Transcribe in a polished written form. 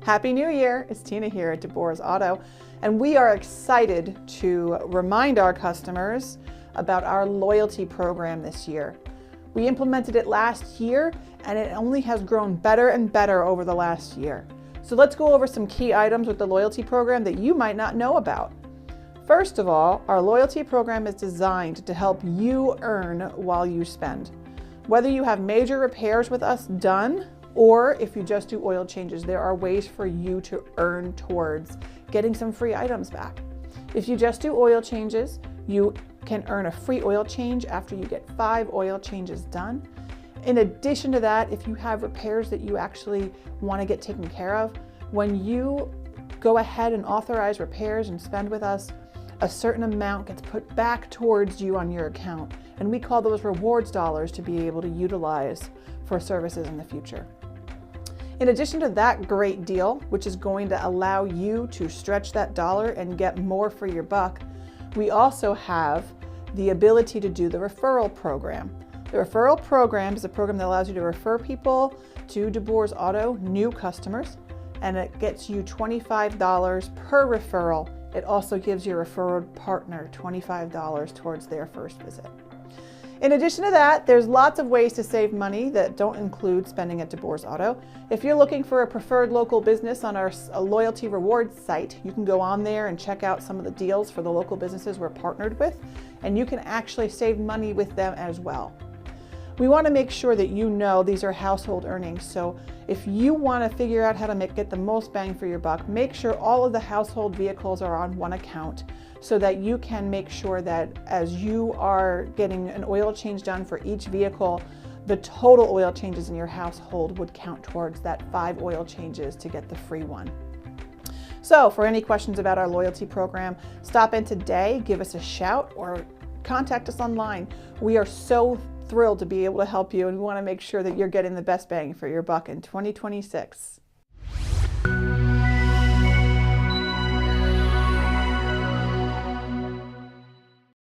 Happy New Year! It's Tina here at DeBoer's Auto, and we are excited to remind our customers about our loyalty program this year. We implemented it last year, and it only has grown better and better over the last year. So let's go over some key items with the loyalty program that you might not know about. First of all, our loyalty program is designed to help you earn while you spend. Whether you have major repairs with us done, or if you just do oil changes, there are ways for you to earn towards getting some free items back. If you just do oil changes, you can earn a free oil change after you get 5 oil changes done. In addition to that, if you have repairs that you actually want to get taken care of, when you go ahead and authorize repairs and spend with us, a certain amount gets put back towards you on your account. And we call those rewards dollars to be able to utilize for services in the future. In addition to that great deal, which is going to allow you to stretch that dollar and get more for your buck, we also have the ability to do the referral program. The referral program is a program that allows you to refer people to DeBoer's Auto, new customers, and it gets you $25 per referral. It also gives your referred partner $25 towards their first visit. In addition to that, there's lots of ways to save money that don't include spending at DeBoer's Auto. If you're looking for a preferred local business on our loyalty rewards site, you can go on there and check out some of the deals for the local businesses we're partnered with, and you can actually save money with them as well. We want to make sure that you know these are household earnings, so if you want to figure out how to get the most bang for your buck, make sure all of the household vehicles are on one account so that you can make sure that as you are getting an oil change done for each vehicle, the total oil changes in your household would count towards that 5 oil changes to get the free one. So for any questions about our loyalty program, stop in today, give us a shout, or contact us online. We are so thrilled to be able to help you, and we want to make sure that you're getting the best bang for your buck in 2026.